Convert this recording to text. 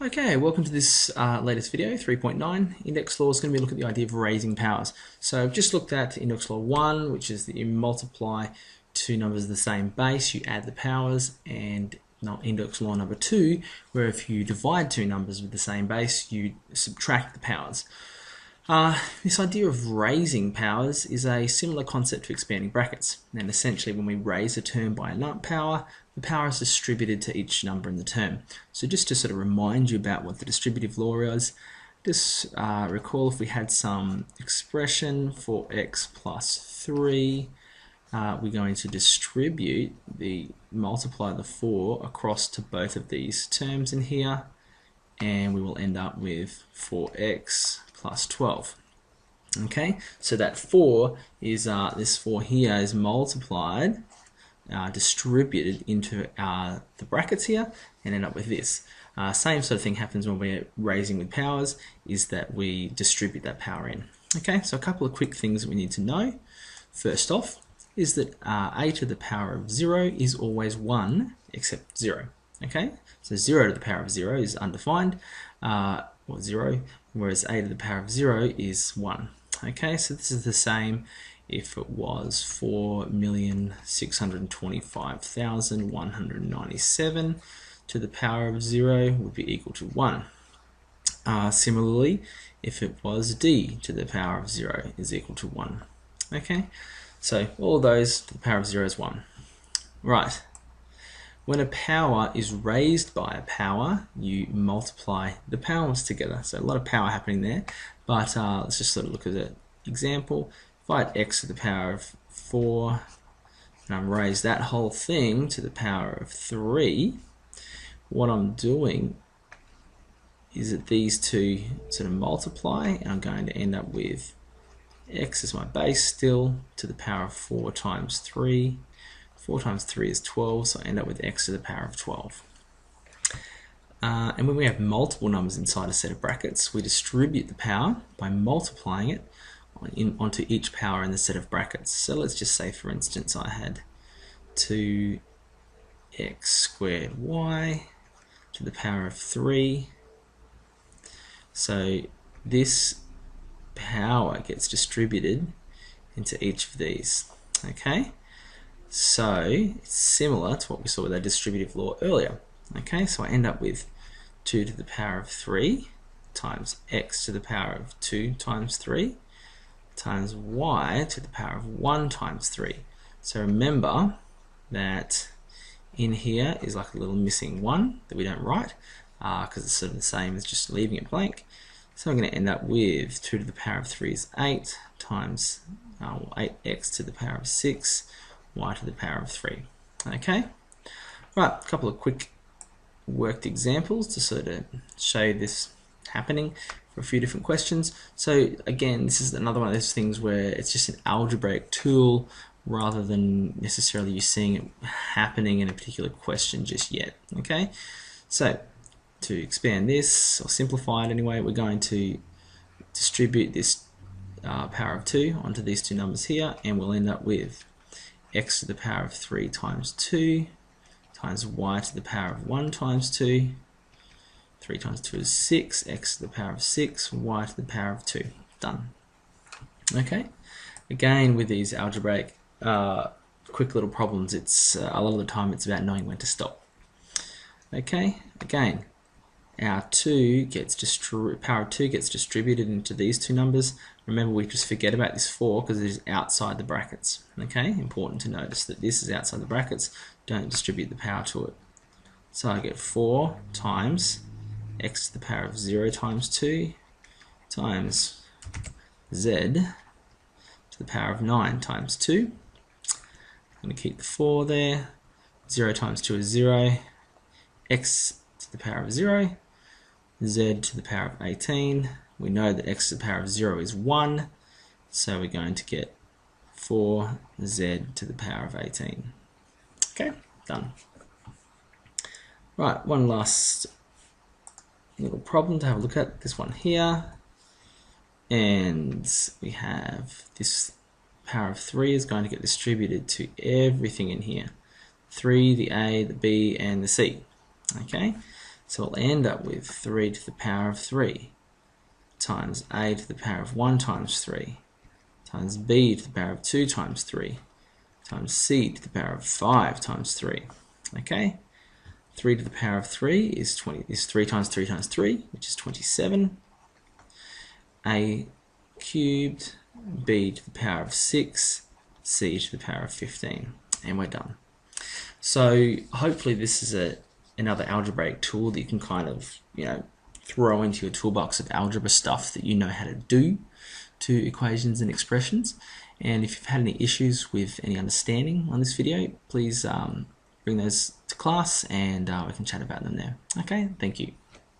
Okay, welcome to this latest video, 3.9. Index law is going to be looking at the idea of raising powers. So I've just looked at index law 1, which is that you multiply two numbers of the same base, you add the powers, and index law number 2, where if you divide two numbers with the same base, you subtract the powers. This idea of raising powers is a similar concept to expanding brackets. And essentially, when we raise a term by a power, the power is distributed to each number in the term. So just to sort of remind you about what the distributive law is, just recall if we had some expression for x plus 3, we're going to multiply the 4 across to both of these terms in here, and we will end up with 4x plus 12. Okay, so that 4 is, this 4 here is multiplied, distributed into the brackets here, and end up with this. Same sort of thing happens when we're raising with powers, is that we distribute that power in. Okay, so a couple of quick things that we need to know. First off, is that a to the power of 0 is always 1 except 0. Okay, so 0 to the power of 0 is undefined, or 0, whereas a to the power of 0 is 1. Okay, so this is the same if it was 4,625,197 to the power of 0 would be equal to 1. Similarly, if it was d to the power of 0 is equal to 1. Okay, so all of those to the power of 0 is 1. Right. When a power is raised by a power, you multiply the powers together. So a lot of power happening there, but let's just sort of look at an example. If I had x to the power of 4, and I'm raised that whole thing to the power of 3, what I'm doing is that these two sort of multiply, and I'm going to end up with x as my base still to the power of 4 times 3. 4 times 3 is 12, so I end up with x to the power of 12. And when we have multiple numbers inside a set of brackets, we distribute the power by multiplying it onto each power in the set of brackets. So let's just say, for instance, I had 2x squared y to the power of 3. So this power gets distributed into each of these. Okay? So it's similar to what we saw with our distributive law earlier. Okay, so I end up with 2 to the power of 3 times x to the power of 2 times 3 times y to the power of 1 times 3. So remember that in here is like a little missing 1 that we don't write because it's sort of the same as just leaving it blank. So I'm going to end up with 2 to the power of 3 is 8 times 8x to the power of 6 y to the power of 3. Okay, right, a couple of quick worked examples to sort of show you this happening for a few different questions. So again, this is another one of those things where it's just an algebraic tool rather than necessarily you seeing it happening in a particular question just yet. Okay, so to expand this or simplify it anyway, we're going to distribute this power of 2 onto these two numbers here, and we'll end up with x to the power of 3 times 2 times y to the power of 1 times 2. 3 times 2 is 6, x to the power of 6, y to the power of 2. Done. Okay, again with these algebraic quick little problems, it's a lot of the time it's about knowing when to stop. Okay, again, our power of 2 gets distributed into these two numbers. Remember, we just forget about this 4 because it is outside the brackets. Okay, important to notice that this is outside the brackets. Don't distribute the power to it. So I get 4 times x to the power of 0 times 2 times z to the power of 9 times 2. I'm going to keep the 4 there. 0 times 2 is 0. X to the power of 0. Z to the power of 18. We know that x to the power of 0 is 1, so we're going to get 4z to the power of 18. Okay, done. Right, one last little problem to have a look at, this one here. And we have this power of 3 is going to get distributed to everything in here. 3, the a, the b, and the c. Okay, So we'll end up with 3 to the power of 3 times a to the power of 1 times 3 times b to the power of 2 times 3 times c to the power of 5 times 3. Okay? 3 to the power of 3 is 3 times 3 times 3, which is 27. A cubed, b to the power of 6, c to the power of 15. And we're done. So hopefully this is another algebraic tool that you can kind of, throw into your toolbox of algebra stuff that you know how to do to equations and expressions. And if you've had any issues with any understanding on this video, please bring those to class and we can chat about them there. Okay, thank you.